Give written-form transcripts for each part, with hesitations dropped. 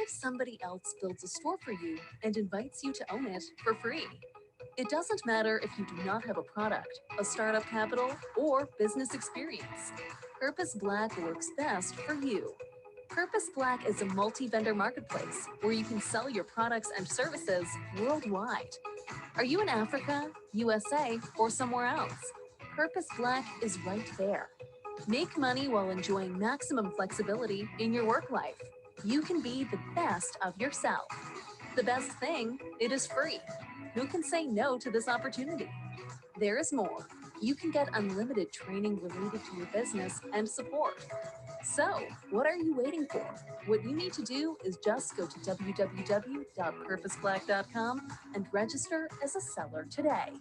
if somebody else builds a store for you and invites you to own it for free? It doesn't matter if you do not have a product, a startup capital, or business experience. Purpose Black works best for you. Purpose Black is a multi-vendor marketplace where you can sell your products and services worldwide. Are you in Africa, USA, or somewhere else? Purpose Black is right there. Make money while enjoying maximum flexibility in your work life. You can be the best of yourself. The best thing, it is free. Who can say no to this opportunity? There is more. You can get unlimited training related to your business and support. So, what are you waiting for? What you need to do is just go to www.purposeblack.com and register as a seller today.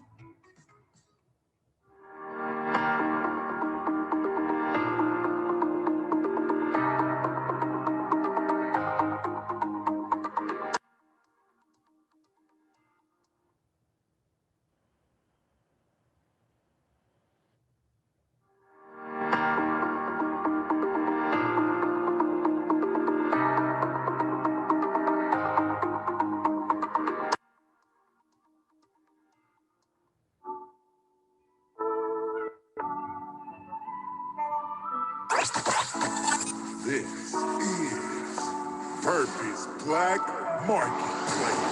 This is Purpose Black Marketplace.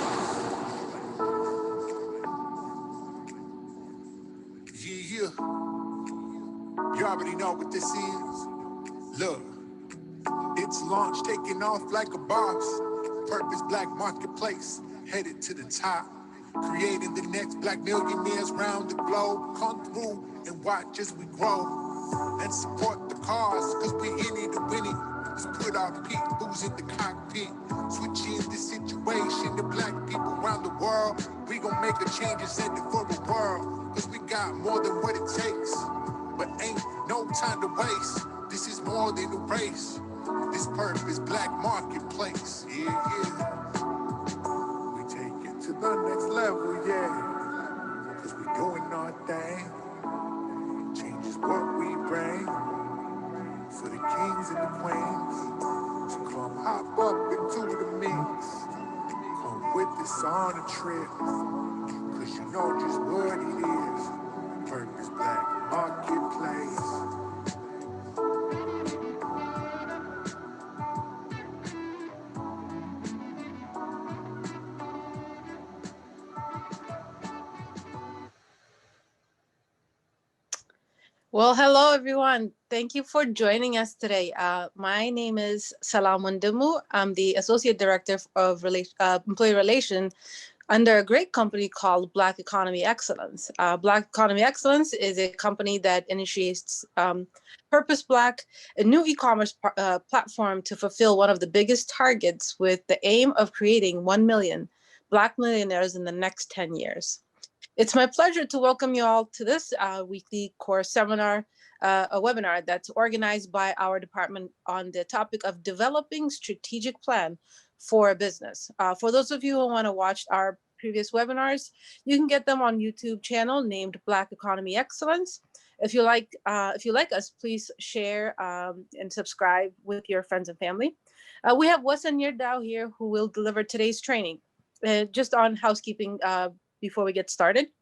Yeah. You already know what this is. Look, it's launch taking off like a boss. Purpose Black Marketplace, headed to the top. Creating the next black millionaires round the globe. Come through and watch as we grow. And support the cause, cause we in it to win it. Let's put our peoples in the cockpit. Switching the situation to black people around the world. We gon' make a change and send it for the world. Cause we got more than what it takes. But ain't no time to waste. This is more than a race. This Purpose Black Marketplace. Yeah. We take it to the next level, yeah. Cause we doing our thing. Change is what we bring. For the kings and the queens to come hop up into the mix. Come with us on a trip. Cause you know just what it is. Purpose Black Marketplace. Well, hello, everyone. Thank you for joining us today. My name is Salam Mundimu. I'm the Associate Director of Employee Relations under a great company called Black Economy Excellence. Black Economy Excellence is a company that initiates Purpose Black, a new e-commerce platform to fulfill one of the biggest targets with the aim of creating 1 million Black millionaires in the next 10 years. It's my pleasure to welcome you all to this weekly course seminar, a webinar that's organized by our department on the topic of developing strategic plan for a business. For those of you who want to watch our previous webinars, you can get them on YouTube channel named Black Economy Excellence. If you like us, please share and subscribe with your friends and family. We have Wasan Yerdao here who will deliver today's training. Just on housekeeping before we get started.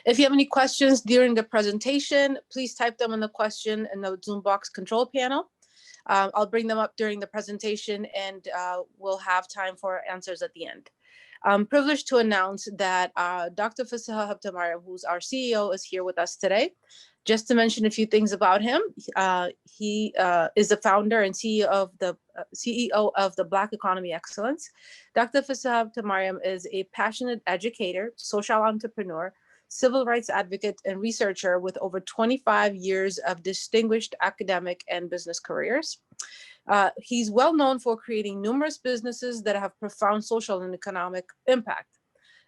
If you have any questions during the presentation, please type them in the question in the Zoom box control panel. I'll bring them up during the presentation and we'll have time for answers at the end. I'm privileged to announce that Dr. Fasaha Habtemariam, who's our CEO, is here with us today. Just to mention a few things about him, he is the founder and CEO of the Black Economy Excellence. Dr. Fasaha Habtemariam is a passionate educator, social entrepreneur, civil rights advocate, and researcher with over 25 years of distinguished academic and business careers. He's well known for creating numerous businesses that have profound social and economic impact.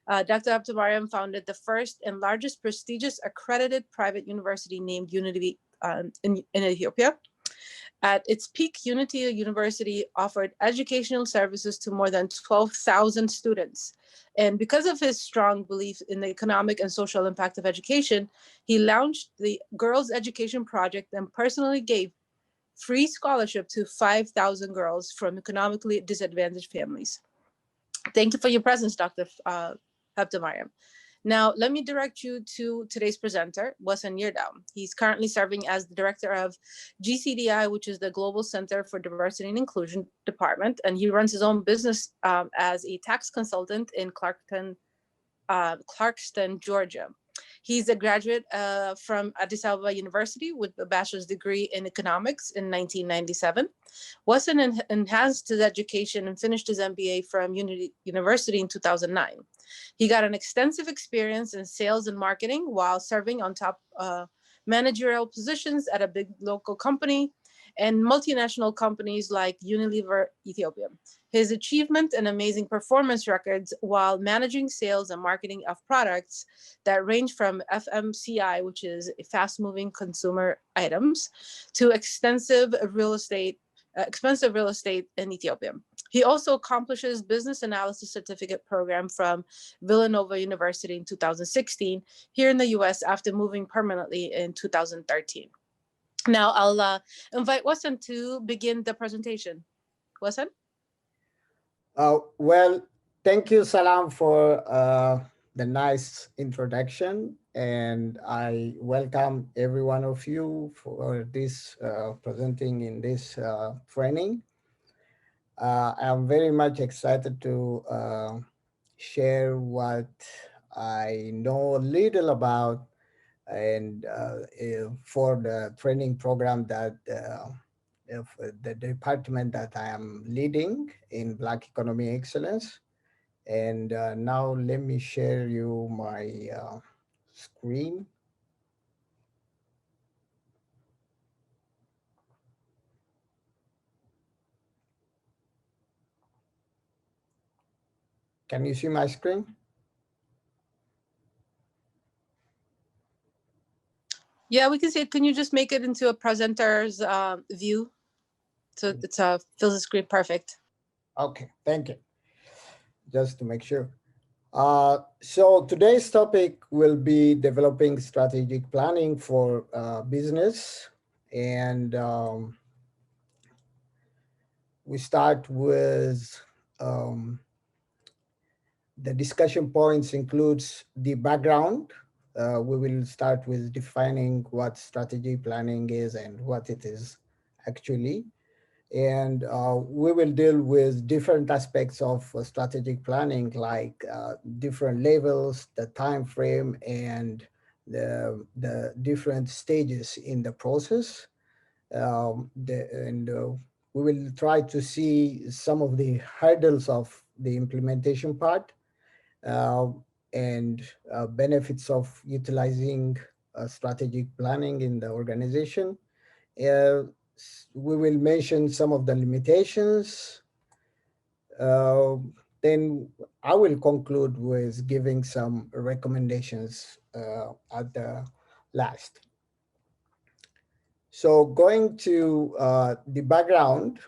Dr. Habtemariam founded the first and largest prestigious accredited private university named Unity in Ethiopia. At its peak, Unity University offered educational services to more than 12,000 students. And because of his strong belief in the economic and social impact of education, he launched the Girls Education Project and personally gave free scholarship to 5,000 girls from economically disadvantaged families. Thank you for your presence, Dr. Mariam. Now, let me direct you to today's presenter, Wasan Yirdam. He's currently serving as the director of GCDI, which is the Global Center for Diversity and Inclusion Department, and he runs his own business as a tax consultant in Clarkston, Georgia. He's a graduate from Addis Ababa University with a bachelor's degree in economics in 1997. Wasson enhanced his education and finished his MBA from University in 2009. He got an extensive experience in sales and marketing while serving on top managerial positions at a big local company and multinational companies like Unilever Ethiopia. His achievement and amazing performance records while managing sales and marketing of products that range from FMCI, which is fast-moving consumer items, to expensive real estate in Ethiopia. He also accomplishes business analysis certificate program from Villanova University in 2016 here in the US after moving permanently in 2013. Now I'll invite Wasan to begin the presentation. Wasan? Well, thank you, Salam, for the nice introduction. And I welcome every one of you for this presenting in this training. I'm very much excited to share what I know a little about and for the training program that the department that I am leading in Black Economy Excellence. And now let me share you my screen. Can you see my screen? Yeah, we can see it. Can you just make it into a presenter's view? So it's fills the screen perfect. Okay, thank you. Just to make sure. So today's topic will be developing strategic planning for business. And we start with the discussion points includes the background. We will start with defining what strategy planning is and what it is actually. And we will deal with different aspects of strategic planning, like different levels, the time frame, and the different stages in the process. We will try to see some of the hurdles of the implementation part and benefits of utilizing strategic planning in the organization. We will mention some of the limitations. Then I will conclude with giving some recommendations at the last. So going to the background,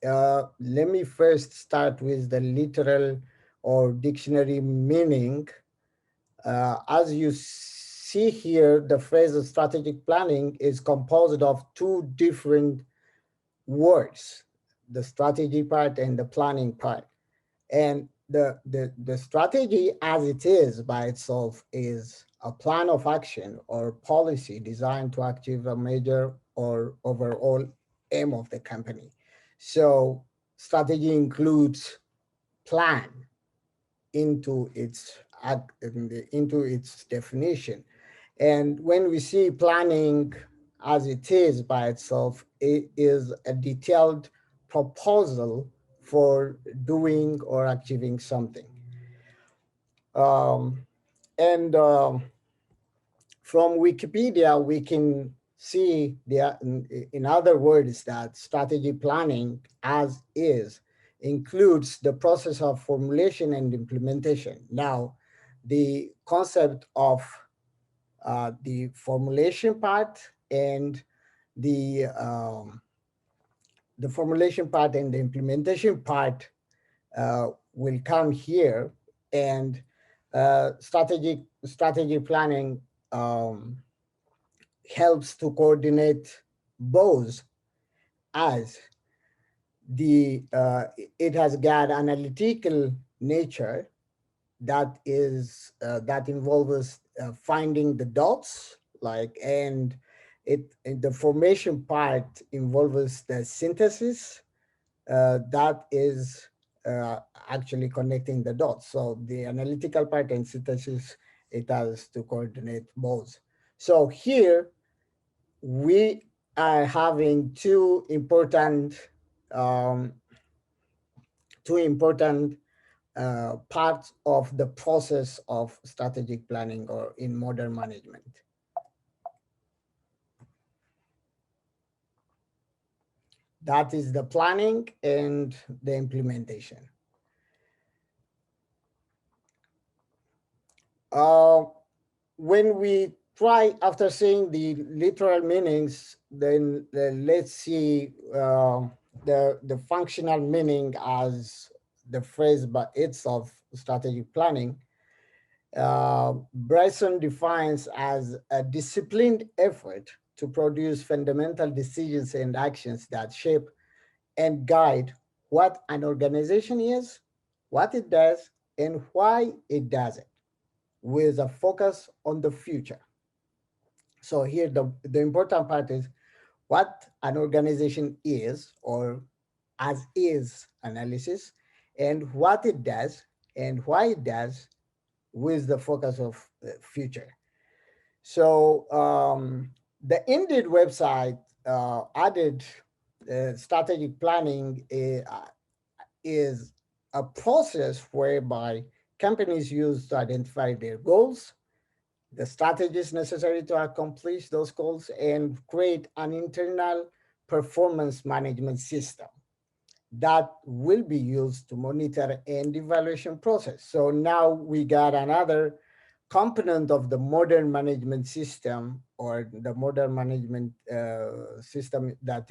let me first start with the literal or dictionary meaning. As you see here, the phrase of strategic planning is composed of two different words, the strategy part and the planning part. And the strategy as it is by itself is a plan of action or policy designed to achieve a major or overall aim of the company. So strategy includes plan into its definition. And when we see planning as it is by itself, it is a detailed proposal for doing or achieving something. From Wikipedia, we can see in other words that strategy planning as is includes the process of formulation and implementation. Now, the concept of the formulation part and the formulation part and the implementation part will come here, and strategy planning helps to coordinate both as it has got analytical nature that involves finding the dots, like, and the formation part involves the synthesis that is actually connecting the dots. So the analytical part and synthesis, it has to coordinate both. So here we are having um, two important parts of the process of strategic planning or in modern management. That is the planning and the implementation. Uh, when we try, after seeing the literal meanings, then let's see the functional meaning as the phrase by itself, strategic planning. Bryson defines as a disciplined effort to produce fundamental decisions and actions that shape and guide what an organization is, what it does, and why it does it, with a focus on the future. So here the important part is what an organization is, or as is analysis, and what it does and why it does, with the focus of the future. So the Indeed website added strategic planning is a process whereby companies use to identify their goals, the strategies necessary to accomplish those goals, and create an internal performance management system that will be used to monitor and evaluation process. So now we got another component of the modern management system, or the modern management system that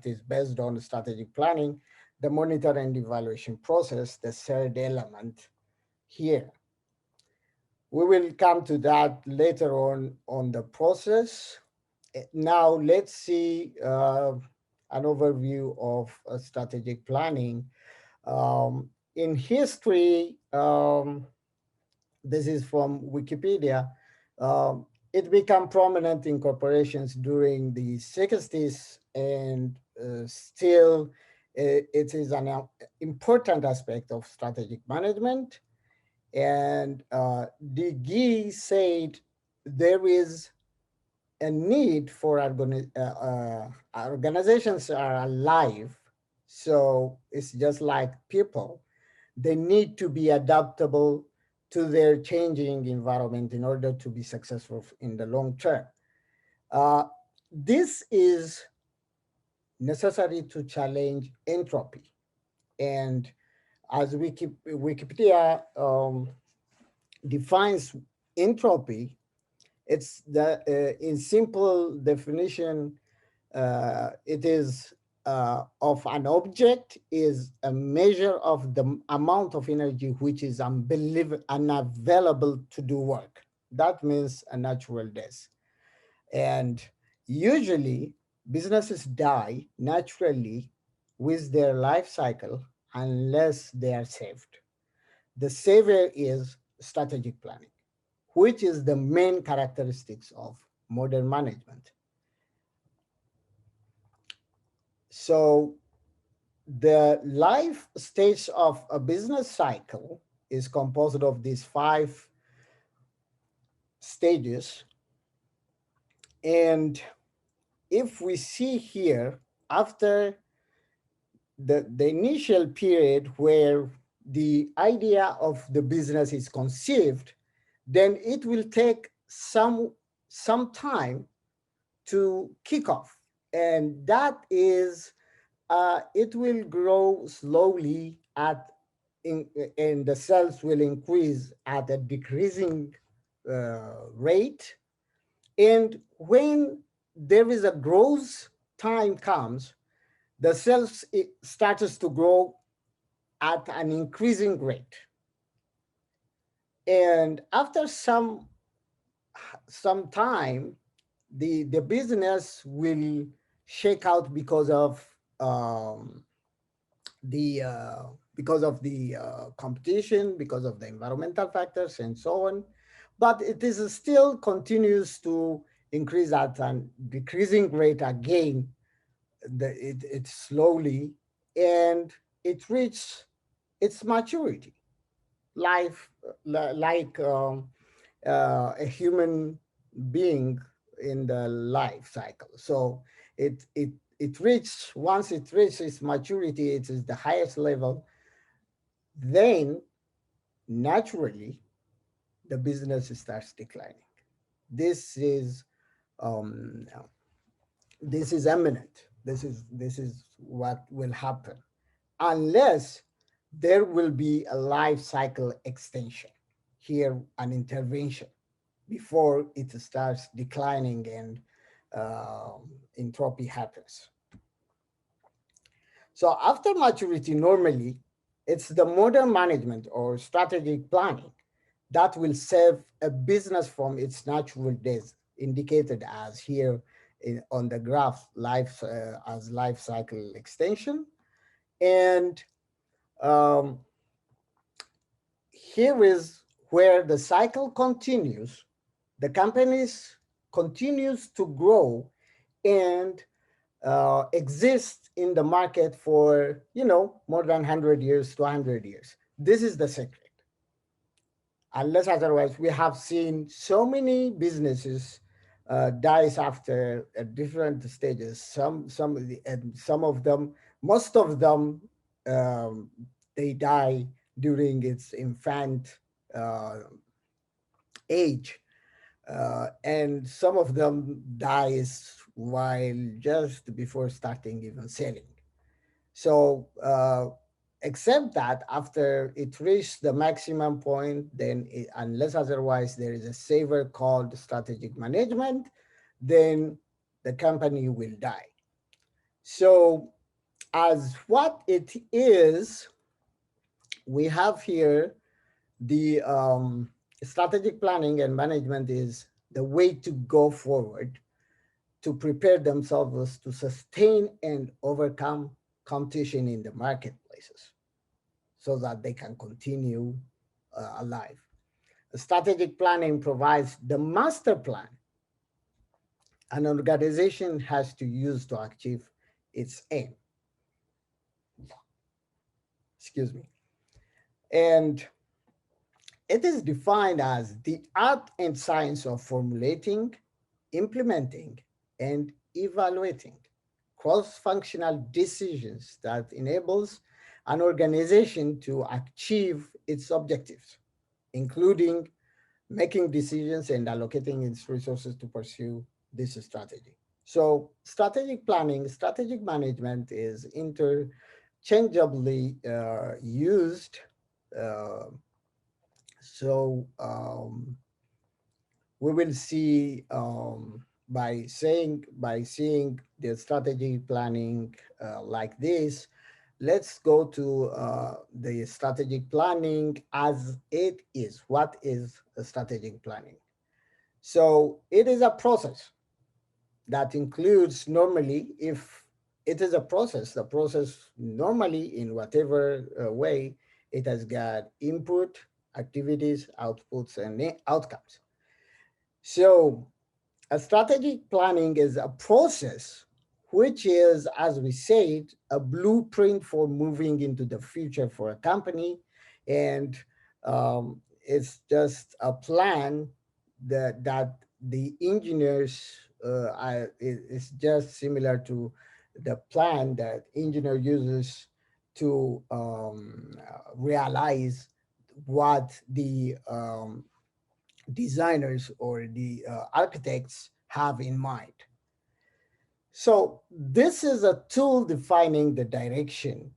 is based on strategic planning, the monitor and evaluation process, the third element here. We will come to that later on the process. Now let's see an overview of strategic planning. In history, this is from Wikipedia, it became prominent in corporations during the 60s, and still it is an important aspect of strategic management. And De said there is a need for organizations are alive. So it's just like people. They need to be adaptable to their changing environment in order to be successful in the long term. Uh, this is necessary to challenge entropy. And as Wikipedia defines entropy, it's in simple definition, it is of an object is a measure of the amount of energy which is unavailable to do work. That means a natural death. And usually businesses die naturally with their life cycle unless they are saved. The savior is strategic planning, which is the main characteristics of modern management. So the life stage of a business cycle is composed of these 5 stages. And if we see here, after the initial period where the idea of the business is conceived, then it will take some time to kick off. And that is, it will grow slowly and the cells will increase at a decreasing rate. And when there is a growth time comes, the cells starts to grow at an increasing rate. And after some time, the business will shake out the because of the competition, because of the environmental factors, and so on. But it is still continues to increase at an decreasing rate again. It slowly, and it reaches its maturity, life like a human being in the life cycle. So it reaches, once it reaches maturity, it is the highest level, then naturally the business starts declining. This is um, this is imminent. This is what will happen unless there will be a life cycle extension here, an intervention before it starts declining and entropy happens. So after maturity, normally it's the modern management or strategic planning that will save a business from its natural death, indicated as here on the graph, life as life cycle extension. And um, here is where the cycle continues. The companies continues to grow and exist in the market for more than 100 years to 100 years. This is the secret. Unless otherwise, we have seen so many businesses dies after different stages. And some of them, most of them, um, they die during its infant uh, age, and some of them dies while just before starting even selling. So, except that after it reached the maximum point, then unless otherwise there is a saver called strategic management, then the company will die. So, as what it is, we have here the strategic planning and management is the way to go forward to prepare themselves to sustain and overcome competition in the marketplaces so that they can continue alive. Strategic planning provides the master plan an organization has to use to achieve its aim. Excuse me. And it is defined as the art and science of formulating, implementing, and evaluating cross-functional decisions that enables an organization to achieve its objectives, including making decisions and allocating its resources to pursue this strategy. So strategic planning, strategic management is interchangeably used. Uh, so we will see by seeing the strategy planning like this. Let's go to the strategic planning as it is. What is a strategic planning? So it is a process that includes, normally, if it is a process, the process normally in whatever way, it has got input, activities, outputs, and outcomes. So a strategic planning is a process which is, as we said, a blueprint for moving into the future for a company. And it's just a plan that the engineers, it's just similar to the plan that engineer uses to realize what the designers or the architects have in mind. So this is a tool defining the direction,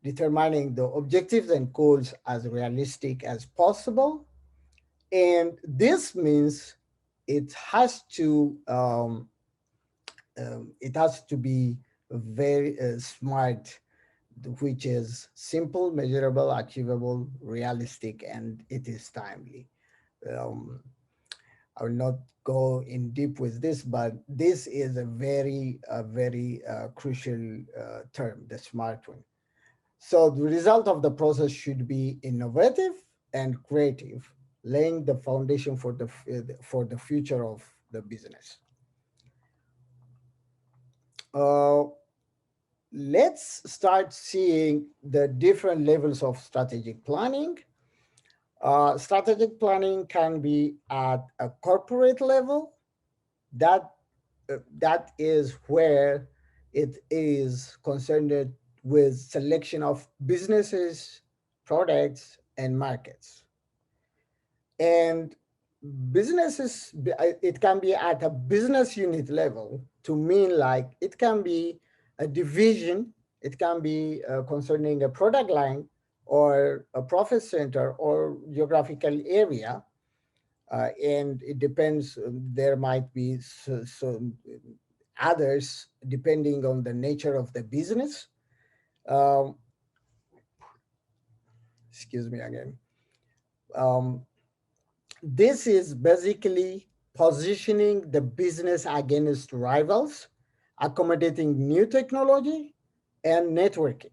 determining the objectives and goals as realistic as possible. And this means it has to be very smart, which is simple, measurable, achievable, realistic, and it is timely. Um, I will not go in deep with this, but this is a very crucial term, the smart one. So the result of the process should be innovative and creative, laying the foundation for the future of the business. Uh, let's start seeing the different levels of strategic planning. Strategic planning can be at a corporate level. That that is where it is concerned with selection of businesses, products, and markets. And it can be at a business unit level, to mean like it can be a division, it can be concerning a product line or a profit center or geographical area. And it depends, there might be others depending on the nature of the business. um, Excuse me again. um, this is basically positioning the business against rivals, accommodating new technology, and networking.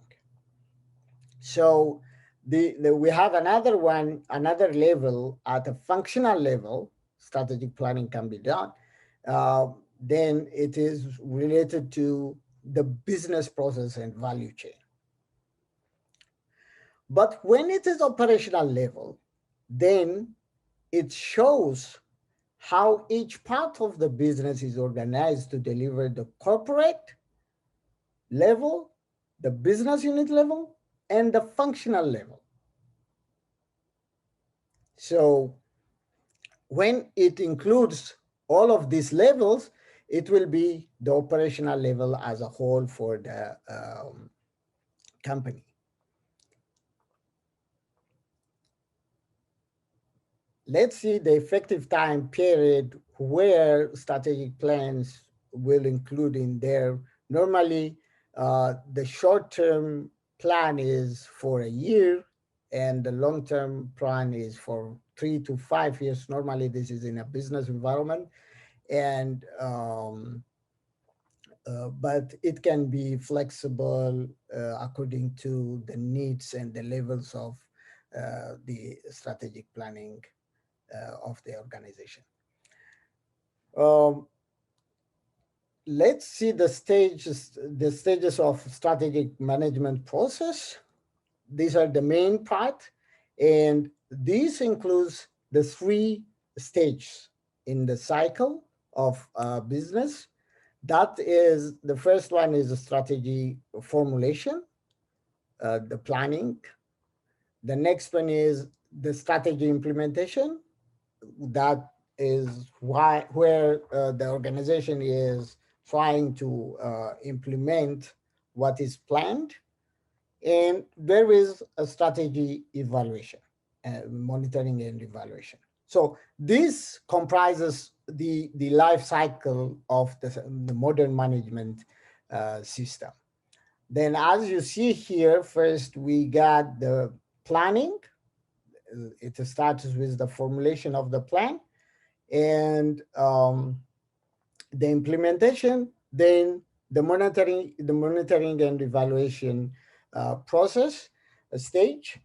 So we have another one, another level at a functional level, strategic planning can be done. Uh, then it is related to the business process and value chain. But when it is operational level, then it shows how each part of the business is organized to deliver the corporate level, the business unit level, and the functional level. So when it includes all of these levels, it will be the operational level as a whole for the company. Let's see the effective time period where strategic plans will include in there. Normally, the short-term plan is for a year, and the long-term plan is for 3 to 5 years. Normally, this is in a business environment, and but it can be flexible according to the needs and the levels of the strategic planning of the organization. Um, let's see the stages of strategic management process. These are the main part, and this includes the three stages in the cycle of business. That is, the first one is the strategy formulation, the planning. The next one is the strategy implementation. That is where the organization is trying to implement what is planned. And there is a strategy evaluation, monitoring and evaluation. So this comprises the life cycle of the modern management system. Then, as you see here, first we got the planning. It starts with the formulation of the plan and the implementation, then the monitoring and evaluation process stage.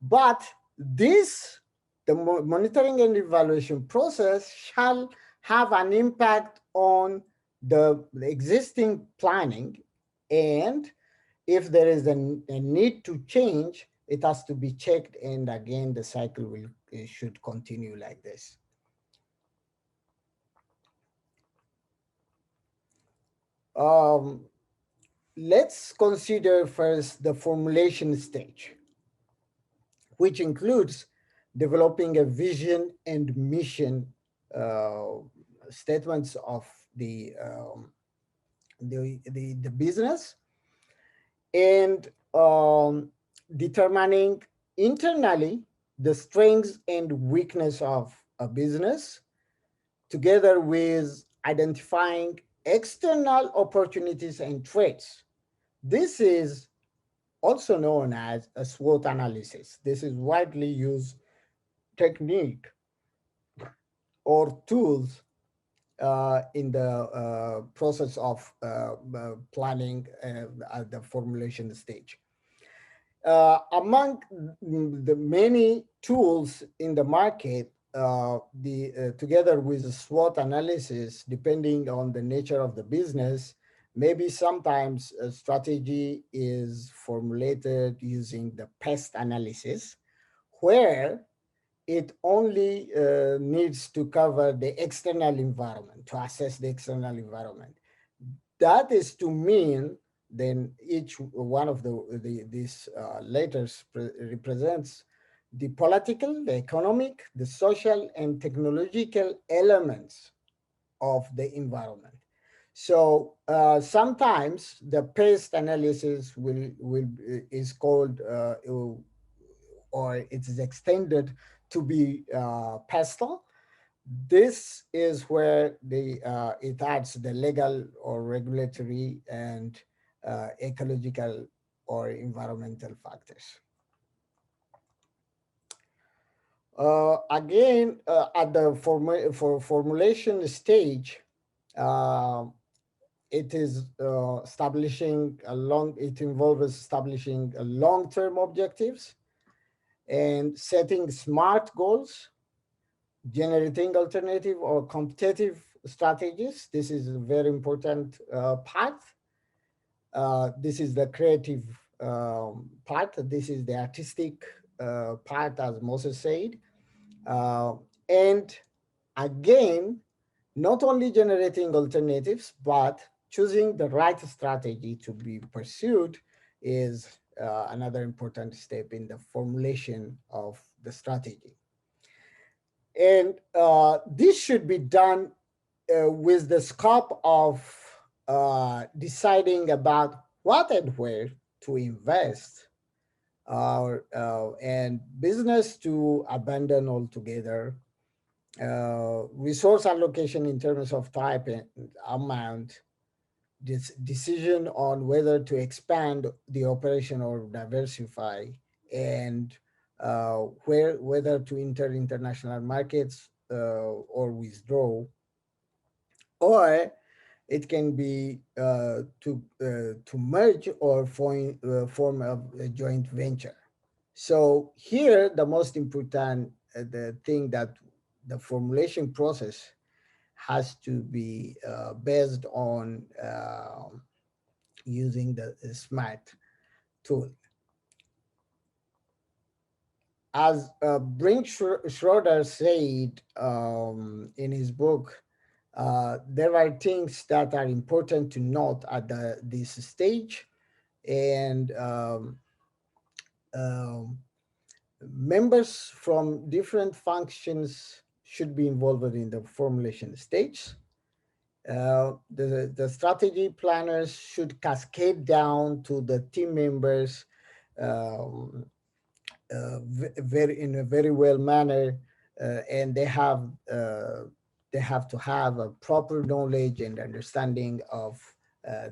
But this, the monitoring and evaluation process shall have an impact on the existing planning, and if there is a need to change, it has to be checked, and again the cycle will it should continue like this. um, let's consider first the formulation stage, which includes developing a vision and mission uh, statements of the business, and determining internally the strengths and weakness of a business, together with identifying external opportunities and threats. This is also known as a SWOT analysis. This is widely used technique or tools in the process of planning at the formulation stage. Among the many tools in the market, together with the SWOT analysis, depending on the nature of the business, maybe sometimes a strategy is formulated using the pest analysis, where it only needs to cover the external environment, to assess the external environment. That is to mean then each one of these letters represents the political, the economic, the social, and technological elements of the environment. So sometimes the pest analysis will is called or it is extended to be pestle. This is where it adds the legal or regulatory and ecological or environmental factors. Again, at the formulation stage, uh, it is it involves establishing long-term objectives and setting smart goals, generating alternative or competitive strategies. This is a very important part. This is the creative part. This is the artistic part, as Moses said. Uh, and again, not only generating alternatives, but choosing the right strategy to be pursued is another important step in the formulation of the strategy. And this should be done with the scope of deciding about what and where to invest, and business to abandon altogether, resource allocation in terms of type and amount, this decision on whether to expand the operation or diversify, and whether to enter international markets or withdraw, or it can be to merge or form a joint venture. So here, the most important the thing that the formulation process has to be based on using the SMART tool. As Brink Schroeder said in his book, there are things that are important to note at this stage, and um, members from different functions should be involved in the formulation stage. The strategy planners should cascade down to the team members um, very in a very well manner, and they have to have a proper knowledge and understanding of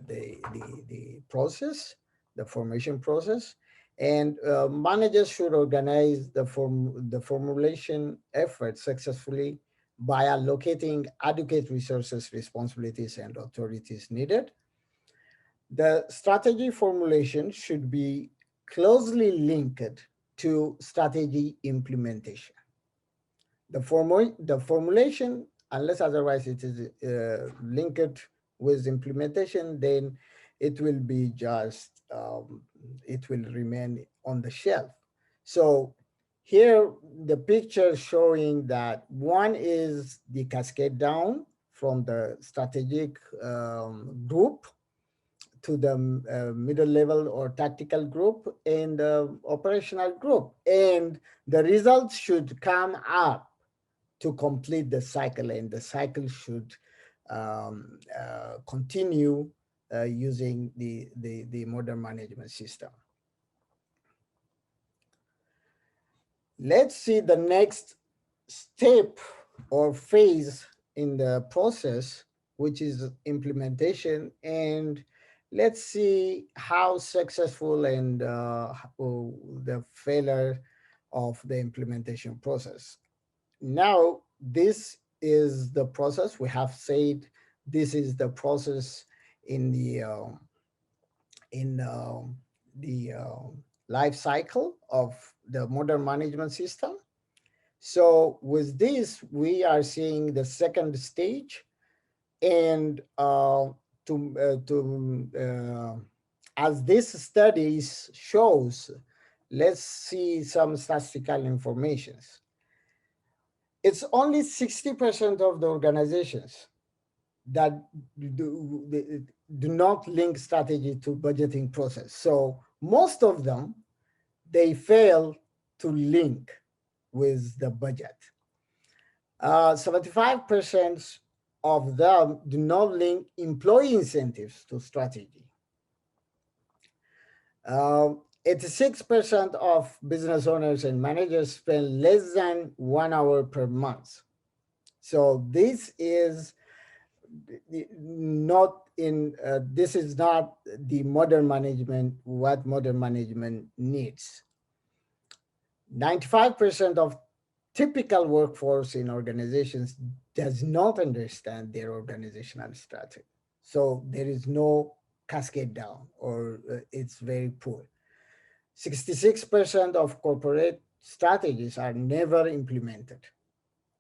the process, the formation process, and managers should organize the formulation effort successfully by allocating adequate resources, responsibilities, and authorities needed. The strategy formulation should be closely linked to strategy implementation. The formulation, unless otherwise it is linked with implementation, then it will be just, it will remain on the shelf. So here, the picture showing that one is the cascade down from the strategic group to the middle level or tactical group and the operational group. And the results should come up to complete the cycle, and the cycle should continue using the modern management system. Let's see the next step or phase in the process, which is implementation. And let's see how successful and the failure of the implementation process. Now, this is the process. We have said this is the process in in the life cycle of the modern management system. So with this, we are seeing the second stage, and to as this studies shows, let's see some statistical informations. It's only 60% of the organizations that do not link strategy to budgeting process. So most of them, they fail to link with the budget. 75% of them do not link employee incentives to strategy. 86% of business owners and managers spend less than 1 hour per month. So this is not in this is not the modern management, what modern management needs. 95% of typical workforce in organizations does not understand their organizational strategy. So there is no cascade down, or it's very poor. 66% of corporate strategies are never implemented.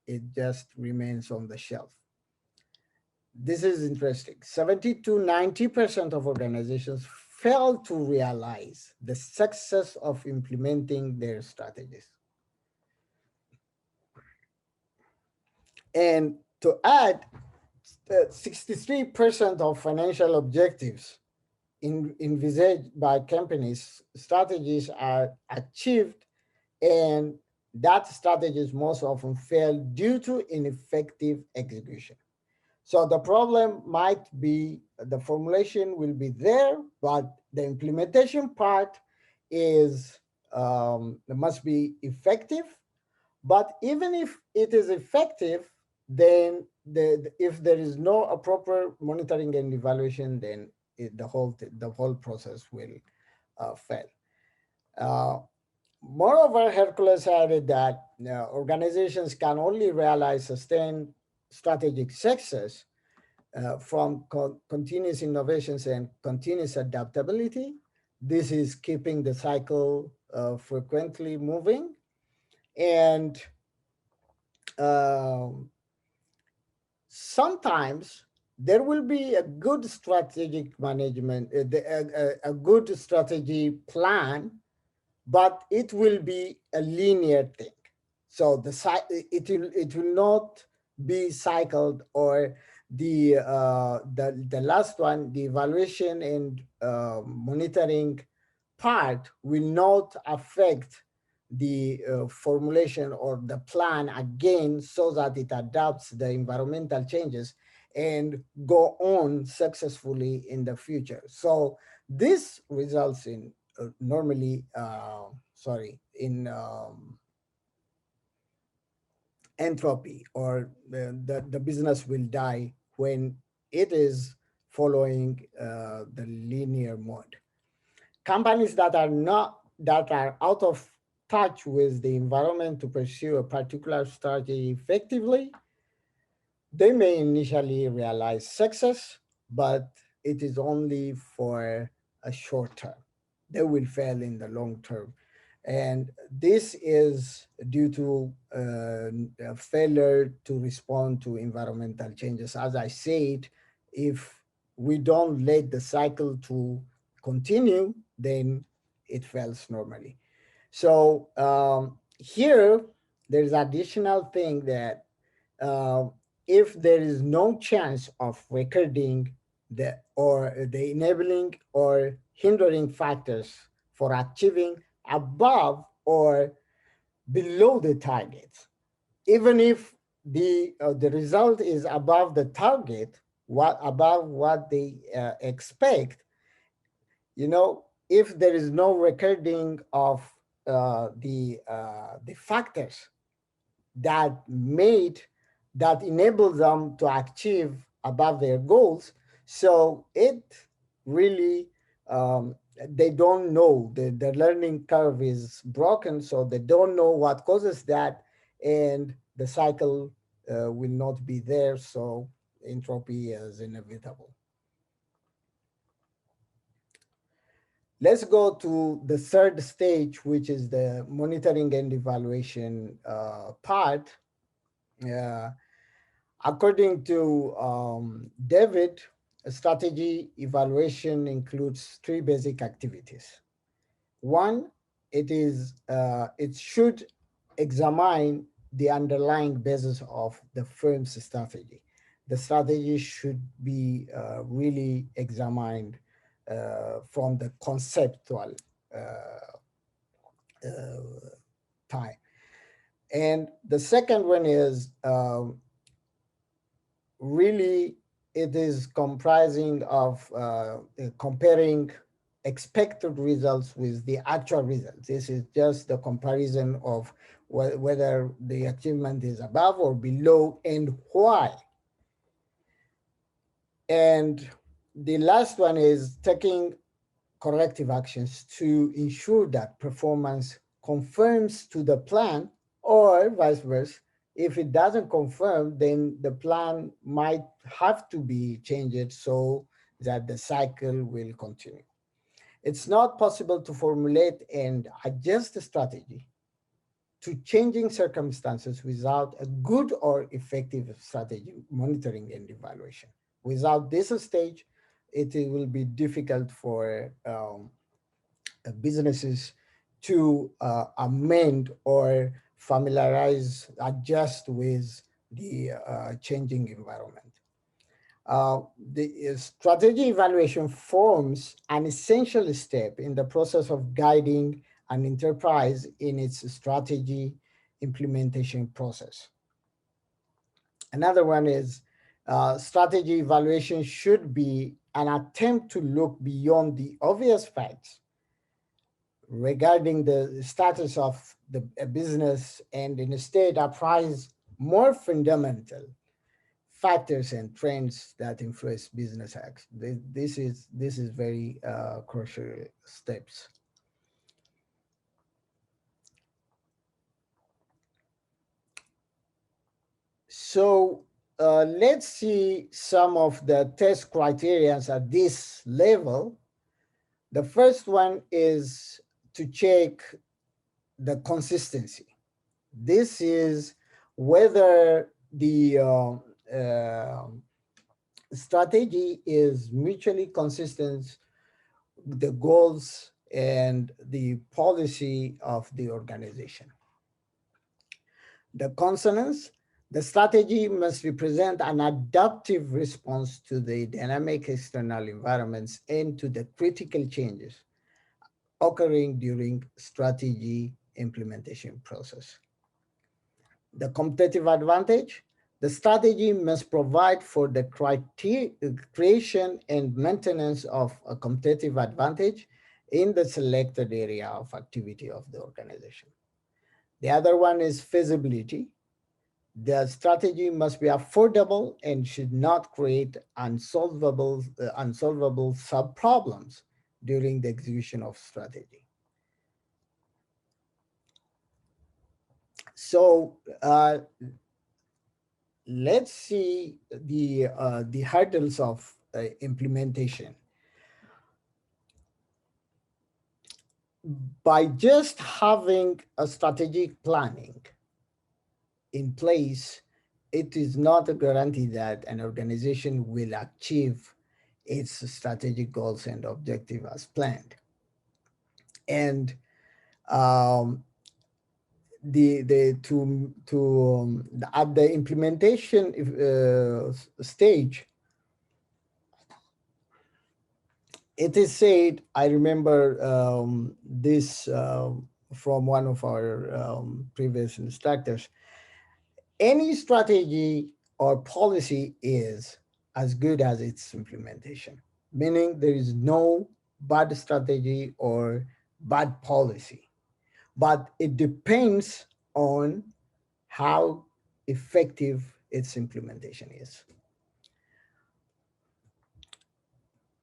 It just remains on the shelf. This is interesting. 70 to 90% of organizations fail to realize the success of implementing their strategies. And to add, 63% of financial objectives envisaged by companies, strategies are achieved, and that strategies most often fail due to ineffective execution. So the problem might be the formulation will be there, but the implementation part is must be effective. But even if it is effective, then if there is no appropriate monitoring and evaluation, then the whole process will fail. Uh, Moreover, Hercules added that organizations can only realize sustained strategic success from continuous innovations and continuous adaptability. This is keeping the cycle frequently moving, and um, sometimes there will be a good strategic management, a good strategy plan, but it will be a linear thing. So it will not be cycled, or the last one, the evaluation and monitoring part will not affect the formulation or the plan again, so that it adapts the environmental changes and go on successfully in the future. So this results in normally sorry in entropy, or the business will die when it is following the linear mode. Companies that are out of touch with the environment to pursue a particular strategy effectively, they may initially realize success, but it is only for a short term. They will fail in the long term. And this is due to a failure to respond to environmental changes. As I said, if we don't let the cycle to continue, then it fails normally. So here, there's additional thing that uh, if there is no chance of recording the enabling or hindering factors for achieving above or below the target, even if the result is above the target, what above what they expect, if there is no recording of the factors that made that enable them to achieve above their goals. So it really they don't know, the learning curve is broken, so they don't know what causes that, and the cycle will not be there, so entropy is inevitable. Let's go to the third stage, which is the monitoring and evaluation part. According to David, strategy evaluation includes three basic activities. One, it should examine the underlying basis of the firm's strategy. The strategy should be really examined from the conceptual time. And the second one is really it is comprising of comparing expected results with the actual results. This is just the comparison of whether the achievement is above or below and why. And the last one is taking corrective actions to ensure that performance confirms to the plan, or vice versa. If it doesn't confirm, then the plan might have to be changed so that the cycle will continue. It's not possible to formulate and adjust a strategy to changing circumstances without a good or effective strategy monitoring and evaluation. Without this stage, it will be difficult for businesses to amend or familiarize, adjust with the changing environment. The strategy evaluation forms an essential step in the process of guiding an enterprise in its strategy implementation process. Another one is strategy evaluation should be an attempt to look beyond the obvious facts regarding the status of the business and instead apprise more fundamental factors and trends that influence business acts. This is very crucial steps. So let's see some of the test criteria at this level. The first one is to check the consistency. This is whether the strategy is mutually consistent with the goals and the policy of the organization. The consonants, the strategy must represent an adaptive response to the dynamic external environments and to the critical changes occurring during strategy implementation process. The competitive advantage, the strategy must provide for the creation and maintenance of a competitive advantage in the selected area of activity of the organization. The other one is feasibility. The strategy must be affordable and should not create unsolvable sub-problems during the execution of strategy. So let's see the hurdles of implementation. By just having a strategic planning in place, it is not a guarantee that an organization will achieve its strategic goals and objectives as planned. And at the implementation stage, it is said, I remember this from one of our previous instructors, any strategy or policy is as good as its implementation, meaning there is no bad strategy or bad policy, but it depends on how effective its implementation is.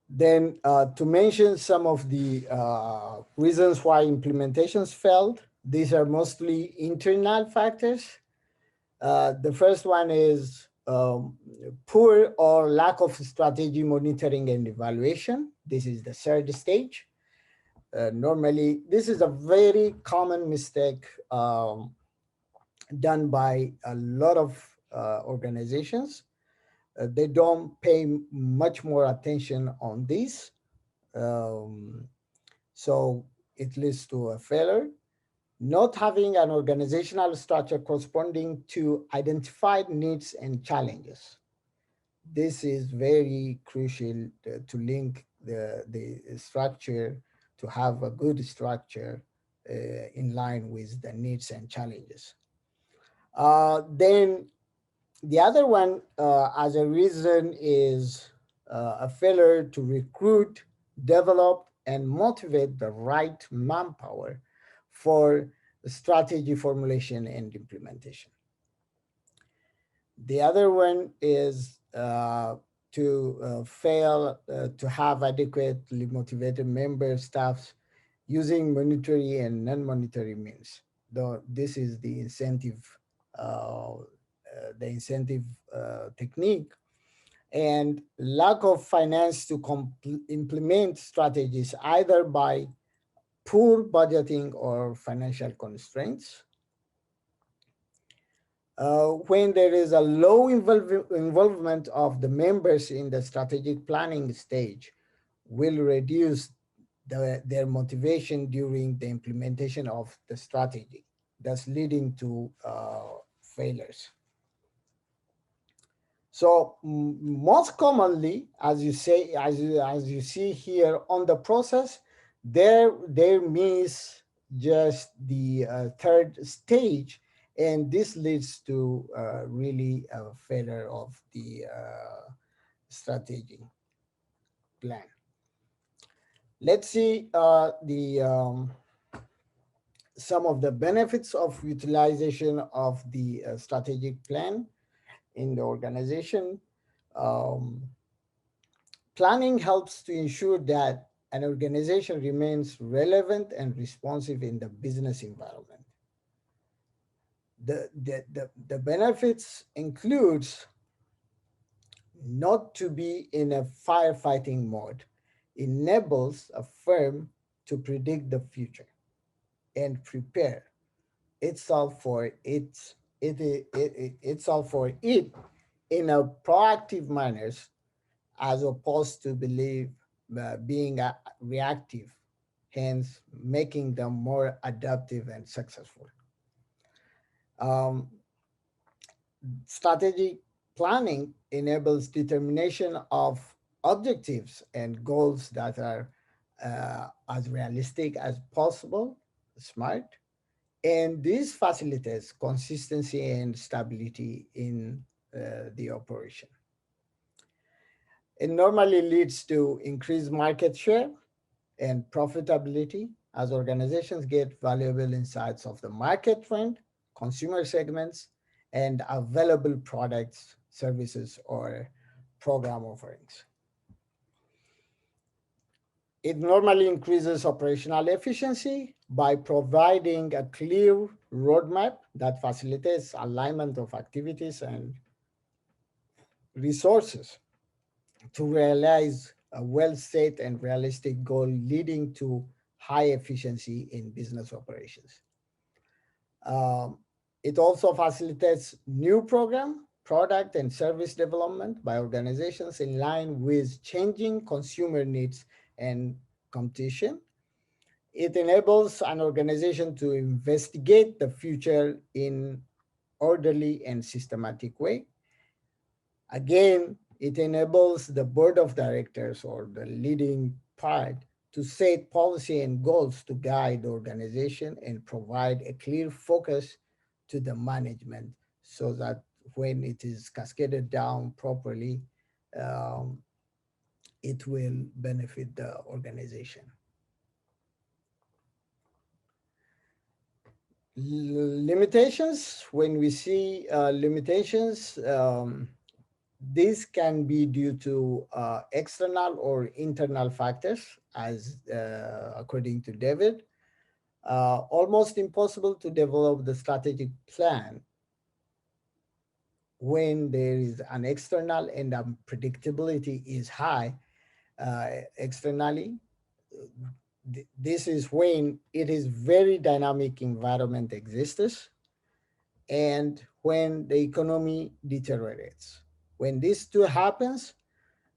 Then to mention some of the reasons why implementations failed, these are mostly internal factors. The first one is poor or lack of strategy monitoring and evaluation. This is the third stage. Normally, this is a very common mistake done by a lot of organizations. They don't pay much more attention on this. Um, so it leads to a failure. Not having an organizational structure corresponding to identified needs and challenges. This is very crucial to link the structure, to have a good structure in line with the needs and challenges. Then the other one, as a reason, is a failure to recruit, develop, and motivate the right manpower for strategy formulation and implementation. The other one is to fail to have adequately motivated member staffs using monetary and non-monetary means. Though this is uh, the incentive technique, and lack of finance to implement strategies either by poor budgeting or financial constraints. When there is a low involvement of the members in the strategic planning stage, will reduce their motivation during the implementation of the strategy, thus leading to failures. So most commonly, as you say, as you see here on the process, there means just the third stage, and this leads to really a failure of the strategy plan. Let's see the some of the benefits of utilization of the strategic plan in the organization. Um, Planning helps to ensure that an organization remains relevant and responsive in the business environment. The benefits includes not to be in a firefighting mode, enables a firm to predict the future and prepare itself for itself for it in a proactive manner, as opposed to being reactive, hence making them more adaptive and successful. Um, Strategic planning enables determination of objectives and goals that are as realistic as possible, smart, and this facilitates consistency and stability in the operation. It normally leads to increased market share and profitability as organizations get valuable insights of the market trend, consumer segments, and available products, services, or program offerings. It normally increases operational efficiency by providing a clear roadmap that facilitates alignment of activities and resources to realize a well-set and realistic goal leading to high efficiency in business operations. Um, it also facilitates new program, product, and service development by organizations in line with changing consumer needs and competition. It enables an organization to investigate the future in orderly and systematic way. Again, it enables the board of directors or the leading part to set policy and goals to guide the organization and provide a clear focus to the management so that when it is cascaded down properly, um, it will benefit the organization. Limitations, when we see limitations, this can be due to external or internal factors, as according to David. Almost impossible to develop the strategic plan when there is an external and unpredictability is high externally, this is when it is very dynamic environment exists and when the economy deteriorates. When this two happens,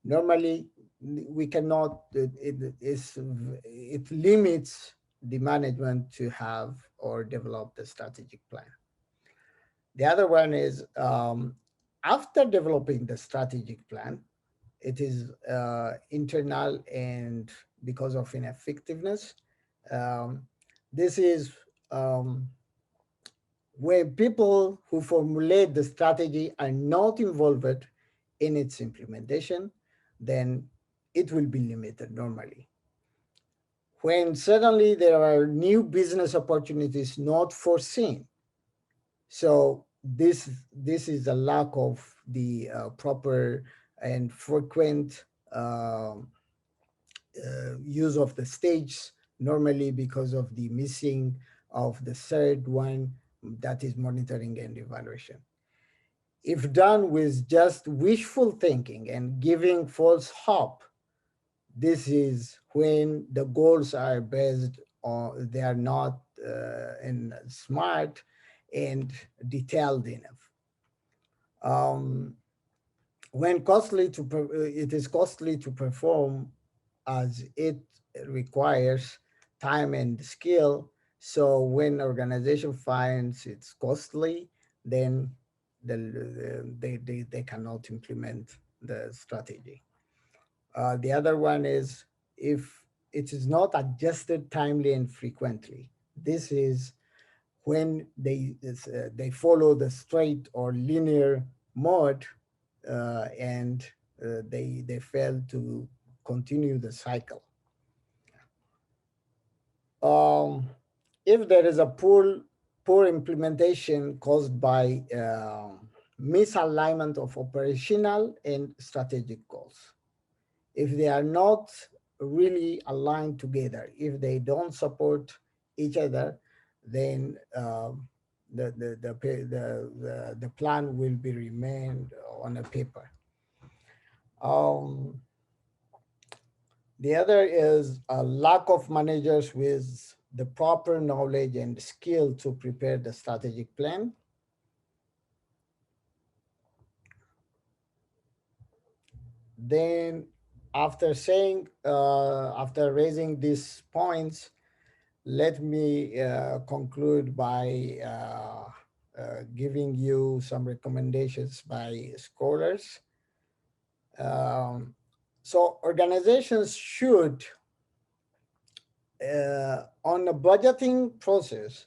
normally we cannot, it limits the management to have or develop the strategic plan. The other one is after developing the strategic plan, it is internal and because of ineffectiveness. Um, this is um, where people who formulate the strategy are not involved in its implementation, then it will be limited normally. When suddenly there are new business opportunities not foreseen, so this is a lack of the proper and frequent use of the stage, normally because of the missing of the third one, that is monitoring and evaluation. If done with just wishful thinking and giving false hope, this is when the goals are based on, they are not smart and detailed enough. Um, when it is costly to perform as it requires time and skill. So when organization finds it's costly, then they cannot implement the strategy. The other one is if it is not adjusted timely and frequently. This is when they follow the straight or linear mode and they fail to continue the cycle. Um, if there is a poor implementation caused by misalignment of operational and strategic goals, if they are not really aligned together, if they don't support each other, then the plan will be remained on a paper. Um, the other is a lack of managers with the proper knowledge and skill to prepare the strategic plan. Then, after raising these points, let me conclude by giving you some recommendations by scholars. Um, so, organizations should, on a budgeting process,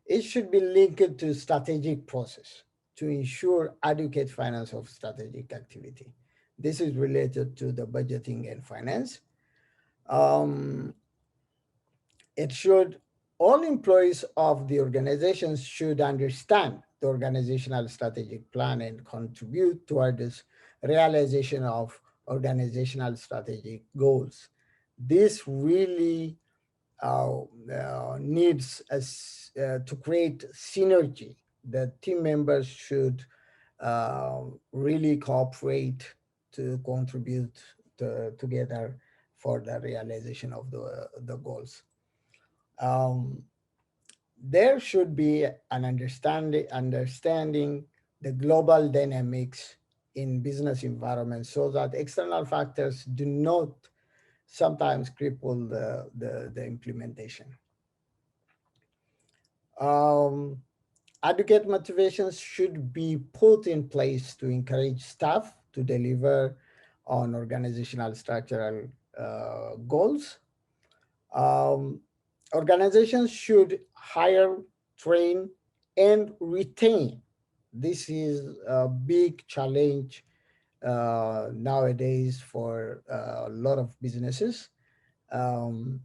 it should be linked to strategic process to ensure adequate finance of strategic activity. This is related to the budgeting and finance. Um, it should, all employees of the organizations should understand the organizational strategic plan and contribute toward this realization of organizational strategic goals. This really needs us to create synergy. The team members should really cooperate to contribute together for the realization of the goals. Um, there should be an understanding the global dynamics in business environments so that external factors do not sometimes cripple the implementation. Um, Adequate motivations should be put in place to encourage staff to deliver on organizational structural goals. Um, Organizations should hire, train, and retain. This is a big challenge nowadays for a lot of businesses. Um,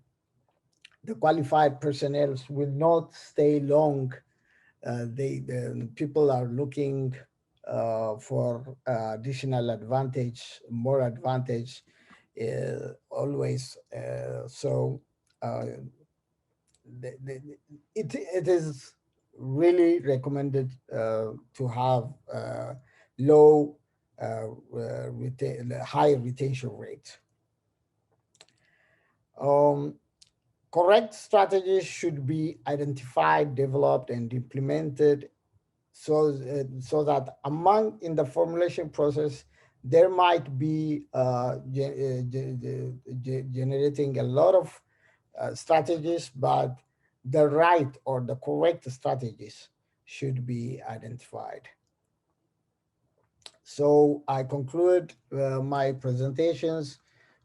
the qualified personnel will not stay long. The people are looking for additional advantage, more advantage, always. So uh, it is really recommended to have low, high retention rate. Um, Correct strategies should be identified, developed, and implemented so that among in the formulation process there might be generating a lot of strategies, but the right or the correct strategies should be identified. So I conclude my presentations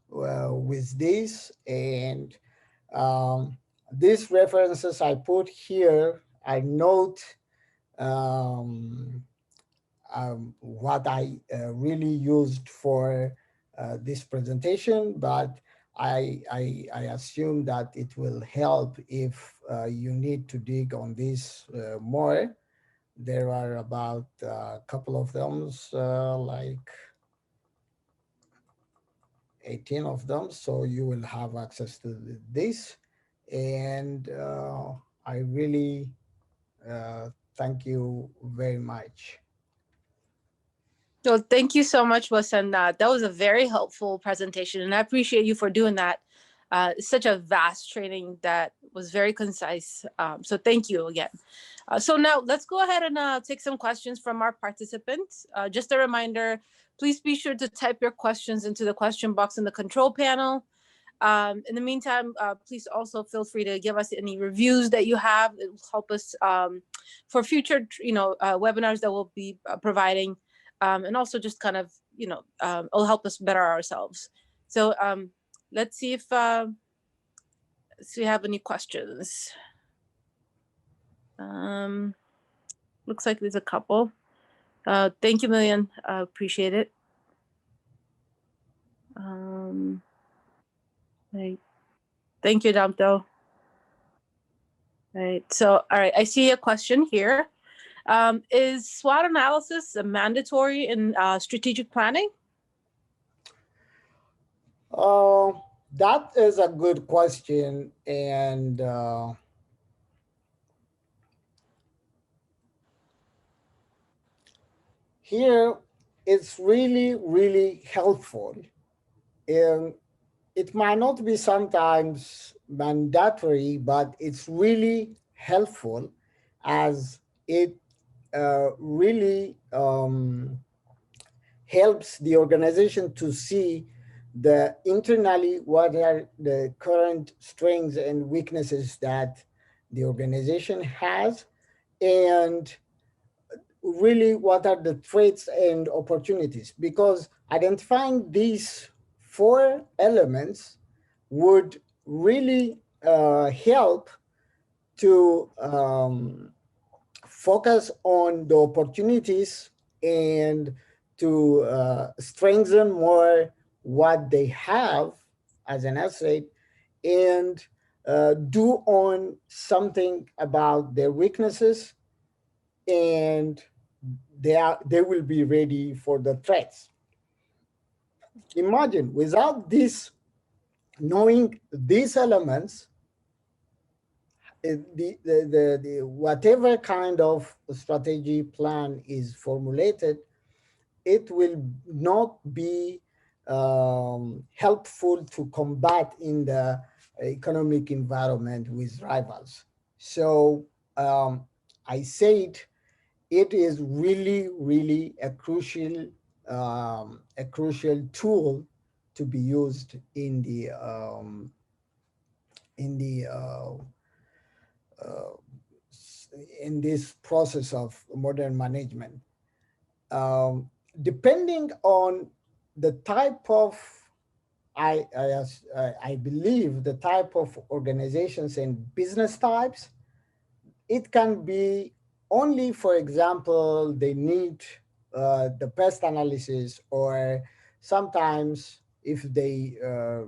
with this, and um, these references I put here, I note um, what I really used for this presentation, but I assume that it will help if you need to dig on this more. There are about a couple of them, like 18 of them, so you will have access to this. And I really thank you very much. So thank you so much, Wasanda. That was a very helpful presentation, and I appreciate you for doing that. It's such a vast training that was very concise. So thank you again. So now let's go ahead and take some questions from our participants. Just a reminder, please be sure to type your questions into the question box in the control panel. In the meantime, please also feel free to give us any reviews that you have. It will help us for future, webinars that we'll be providing. And also just kind of, it'll help us better ourselves. So let's see if we have any questions. Looks like there's a couple. Thank you, Million. Appreciate it. Right. Thank you, Damto. Right. So, all right. I see a question here. Is SWOT analysis mandatory in strategic planning? That is a good question, and here it's really, really helpful. And it might not be sometimes mandatory, but it's really helpful as it really helps the organization to see the internally what are the current strengths and weaknesses that the organization has, and really what are the threats and opportunities, because identifying these four elements would really help to focus on the opportunities and to strengthen more what they have as an asset, and do on something about their weaknesses, and they will be ready for the threats. Imagine without this, knowing these elements, the whatever kind of strategy plan is formulated, it will not be helpful to combat in the economic environment with rivals. So I said it is really, really a crucial tool to be used in the in the uh, in this process of modern management. Depending on the type of, I believe the type of organizations and business types, it can be only, for example, they need the pest analysis, or sometimes if they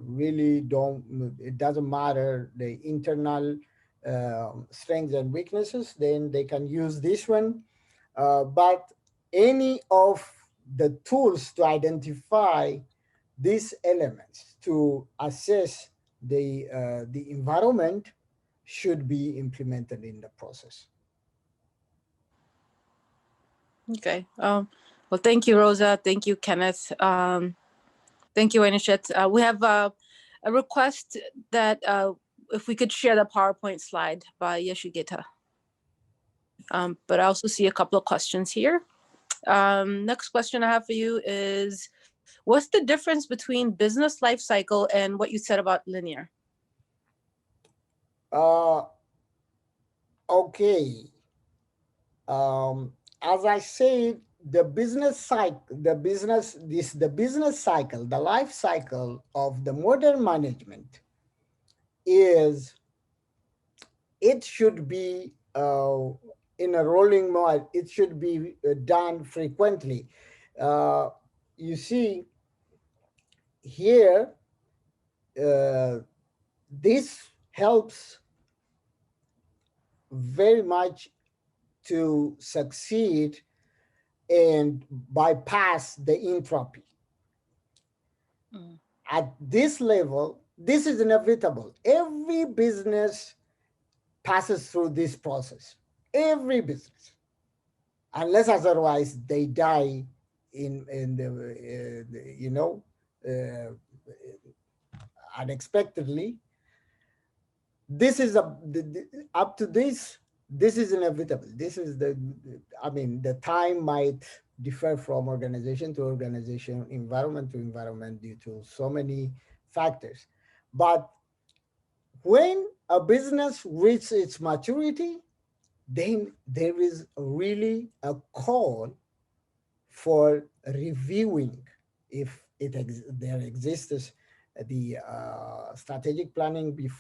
really don't, it doesn't matter the internal strengths and weaknesses, then they can use this one. But any of the tools to identify these elements to assess the environment should be implemented in the process. Okay. Well, thank you, Rosa. Thank you, Kenneth. Thank you, Anishet. We have a request that if we could share the PowerPoint slide by Yeshugita. But I also see a couple of questions here. Next question I have for you is, what's the difference between business life cycle and what you said about linear? Uh, okay. As I said, the business cycle, the business cycle, the life cycle of the modern management is, it should be in a rolling mode. It should be done frequently. Uh, you see here, uh, this helps very much to succeed and bypass the entropy. Mm. At this level, this is inevitable. Every business passes through this process. Every business, unless otherwise they die in the uh, unexpectedly. This is up to this. This is inevitable. This is I mean, the time might differ from organization to organization, environment to environment, due to so many factors. But when a business reaches its maturity, then there is really a call for reviewing, if there exists the strategic planning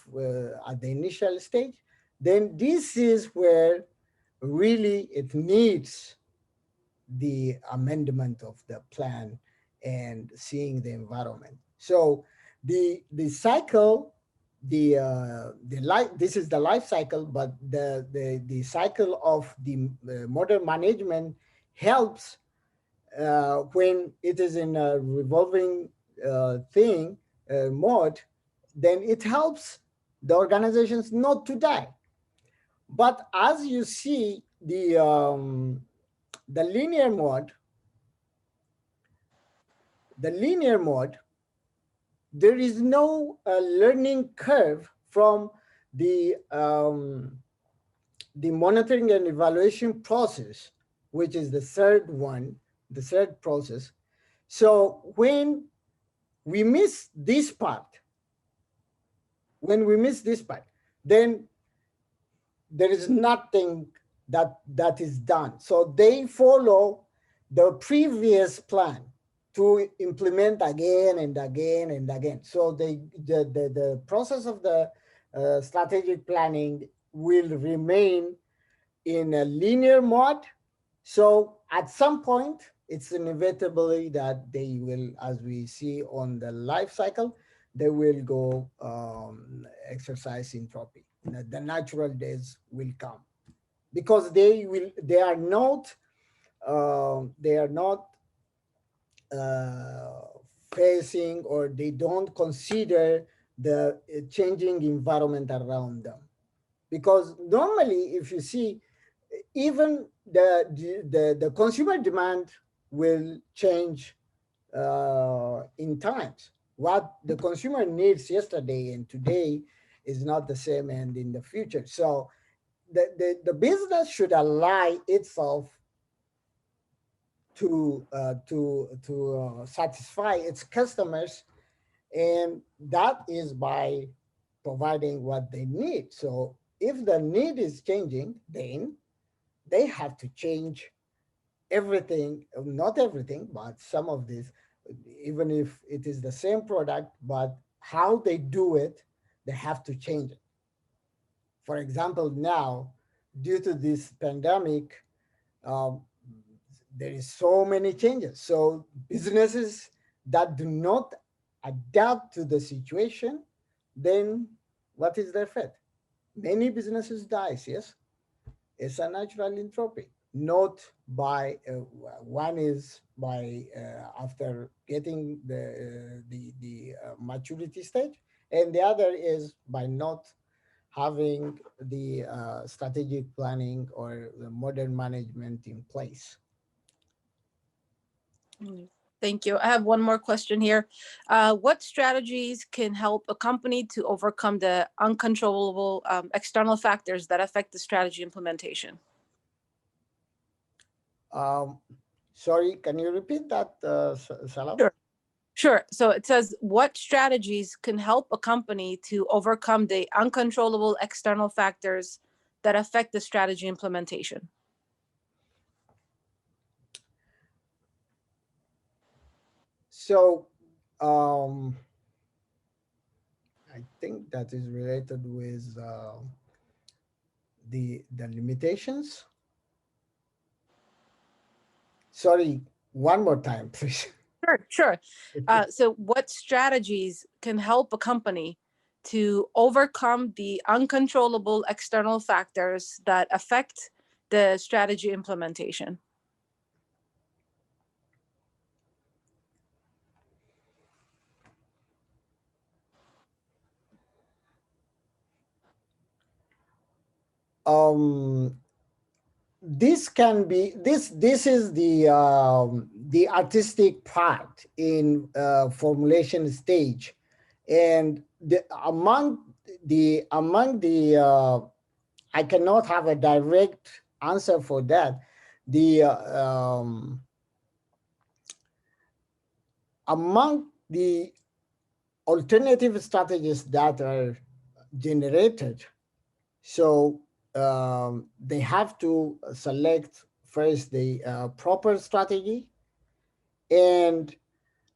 at the initial stage. Then this is where really it needs the amendment of the plan and seeing the environment. So the cycle, the life, this is the life cycle, but the cycle of the modern management helps when it is in a revolving thing mode. Then it helps the organizations not to die. But as you see, the linear mode, the linear mode, there is no learning curve from the monitoring and evaluation process, which is the third one, the third process. So we miss this part, when we miss this part, then there is nothing that is done. So they follow the previous plan to implement again and again and again. So the process of the strategic planning will remain in a linear mode. So at some point, it's inevitably that they will, as we see on the life cycle, they will go exercise entropy. The natural days will come because they are not uh, facing, or they don't consider the changing environment around them. Because normally, if you see, even the consumer demand will change in times. What the consumer needs yesterday and today is not the same, and in the future. So the business should align itself to satisfy its customers, and that is by providing what they need. So if the need is changing, then they have to change everything, not everything, but some of this, even if it is the same product, but how they do it, they have to change it. For example, now, due to this pandemic, um, there is so many changes. So businesses that do not adapt to the situation, then what is their fate? Many businesses dies, yes? It's a natural entropy, not by one is by after getting the maturity stage, and the other is by not having the strategic planning or the modern management in place. Thank you. I have one more question here. What strategies can help a company to overcome the uncontrollable external factors that affect the strategy implementation? Um, Sorry, can you repeat that, Salam? Sure. Sure. So it says, what strategies can help a company to overcome the uncontrollable external factors that affect the strategy implementation? So, um, I think that is related with the limitations. Sorry, one more time, please. Sure, sure. So, what strategies can help a company to overcome the uncontrollable external factors that affect the strategy implementation? um, this can be this is the artistic part in formulation stage, and among the I cannot have a direct answer for that. The Among the alternative strategies that are generated, so they have to select first the proper strategy, and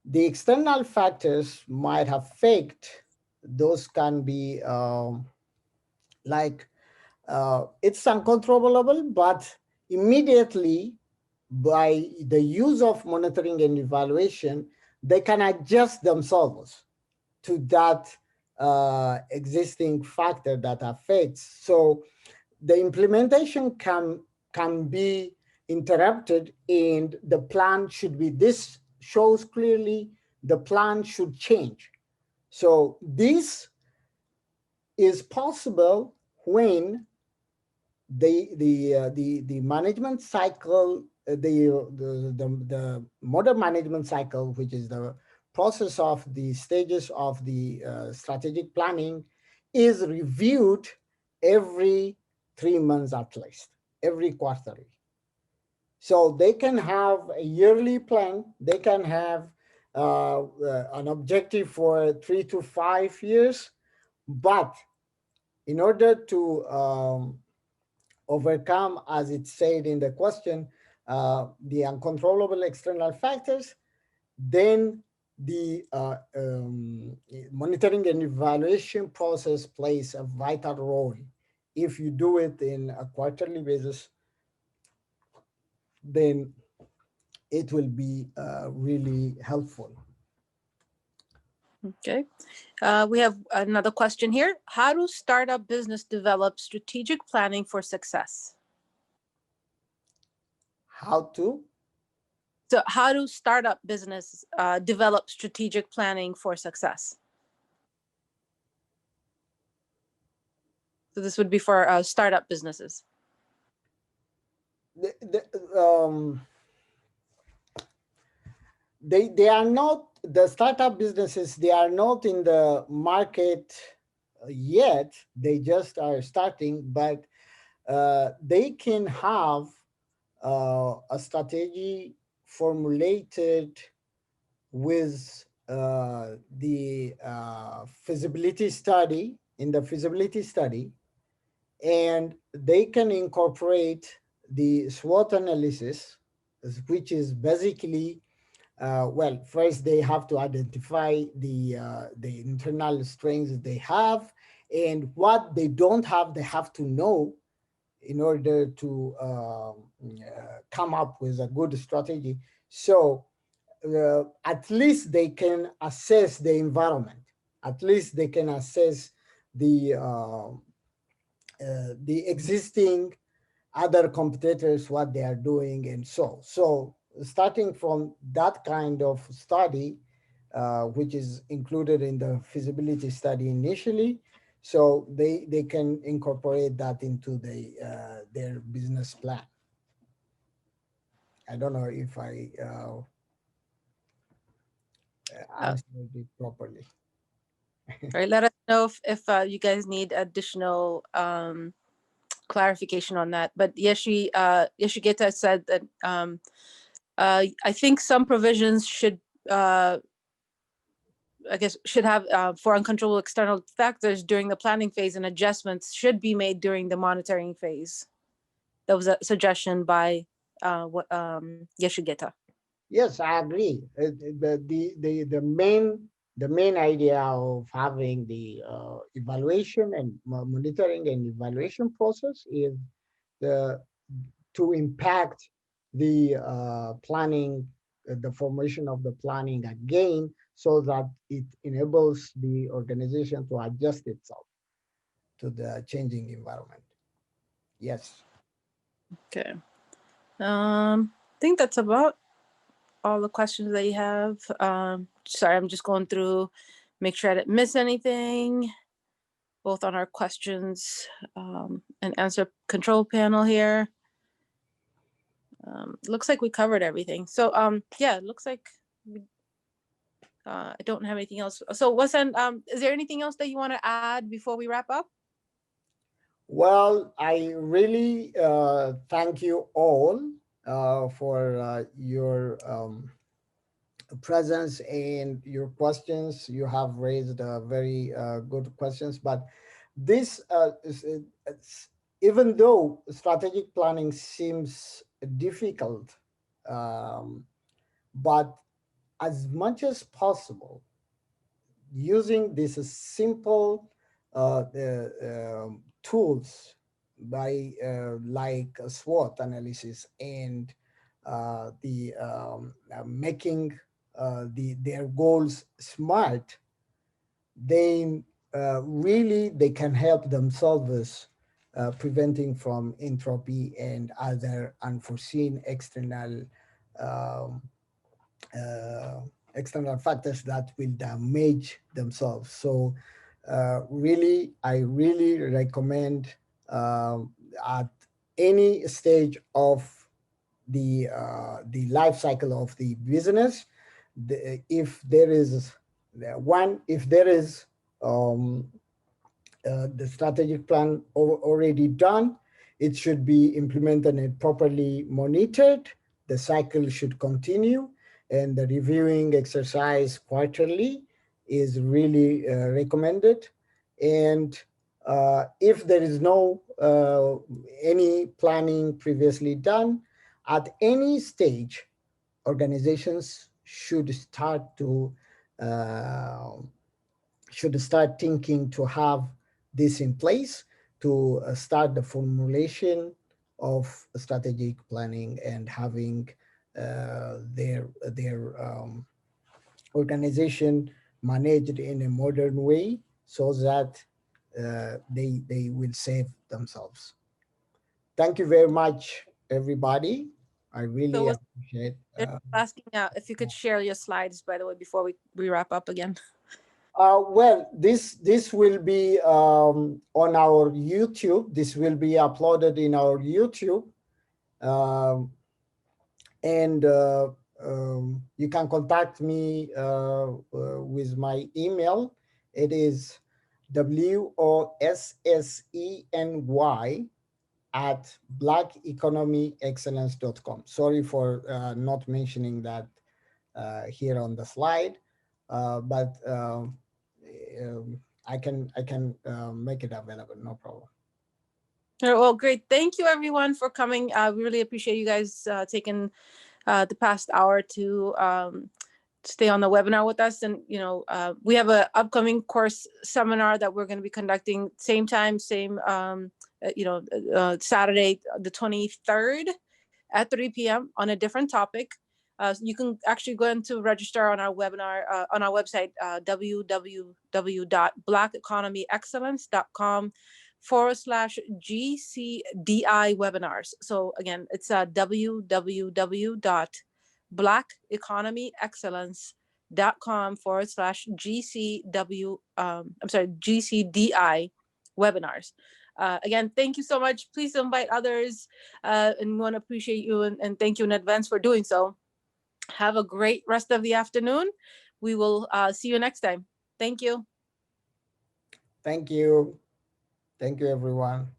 the external factors might affect. Those can be like it's uncontrollable, but immediately by the use of monitoring and evaluation, they can adjust themselves to that existing factor that affects. So the implementation can be interrupted, and the plan should be, this shows clearly the plan should change. So this is possible when the management cycle, the modern management cycle, which is the process of the stages of the strategic planning, is reviewed every 3 months at least, every quarterly. So they can have a yearly plan, they can have an objective for 3 to 5 years, but in order to overcome, as it said in the question, the uncontrollable external factors, then the monitoring and evaluation process plays a vital role. If you do it in a quarterly basis, then it will be really helpful. Okay. We have another question here. How do startup business develop strategic planning for success? How to? So, how do startup business develop strategic planning for success? So, this would be for startup businesses. The, they are not, the startup businesses, they are not in the market yet, they just are starting, but they can have a strategy formulated with the feasibility study, in the feasibility study, and they can incorporate the SWOT analysis, which is basically well, first they have to identify the internal strengths they have, and what they don't have, they have to know in order to come up with a good strategy. So at least they can assess the environment. At least they can assess the existing other competitors, what they are doing, and so starting from that kind of study, which is included in the feasibility study initially, so they can incorporate that into their business plan. I don't know if I answered it properly. Right. Let us know if you guys need additional clarification on that. But Yeshigeta said that I think some provisions should I guess should have for uncontrollable external factors during the planning phase, and adjustments should be made during the monitoring phase. That was a suggestion by Yeshigeta. Yes, I agree. The main idea of having the evaluation and monitoring and evaluation process is the to impact the planning, the formation of the planning again, so that it enables the organization to adjust itself to the changing environment. Yes. Okay. I think that's about all the questions that you have. Sorry, I'm just going through, make sure I didn't miss anything, both on our questions and answer control panel here. Looks like we covered everything. So yeah, it looks like I don't have anything else. So Wasan, is there anything else that you want to add before we wrap up? Well, I really thank you all for your presence and your questions. You have raised very good questions, but this it's, even though strategic planning seems difficult, um, but as much as possible, using these simple tools by like a SWOT analysis and the making their goals smart, they really they can help themselves preventing from entropy and other unforeseen um, uh, external factors that will damage themselves. So, really, I really recommend at any stage of the life cycle of the business, if there is if there is um, the strategic plan already done, it should be implemented and properly monitored. The cycle should continue, and the reviewing exercise quarterly is really recommended. And if there is no any planning previously done, at any stage, organizations uh, should start thinking to have this in place to start the formulation of strategic planning and having their organization managed in a modern way so that they will save themselves. Thank you very much, everybody. I So really was appreciate. asking if you could share your slides, by the way, before we wrap up again. Well, this will be on our YouTube. This will be uploaded in our YouTube, um, and you can contact me with my email. It is WOSSENY at blackeconomyexcellence.com. Sorry for not mentioning that here on the slide, but I can make it available. No problem. Well, great. Thank you, everyone, for coming. We really appreciate you guys taking the past hour to stay on the webinar with us. And we have an upcoming course seminar that we're going to be conducting same time, same Saturday the 23rd at 3 p.m. on a different topic. You can actually go in to register on our webinar on our website, www.blackeconomyexcellence.com/GCDI webinars. So again, it's www.blackeconomyexcellence.com/GCW GCDI webinars. Again, thank you so much. Please invite others, and we want to appreciate you and thank you in advance for doing so. Have a great rest of the afternoon. We will see you next time. Thank you. Thank you. Thank you, everyone.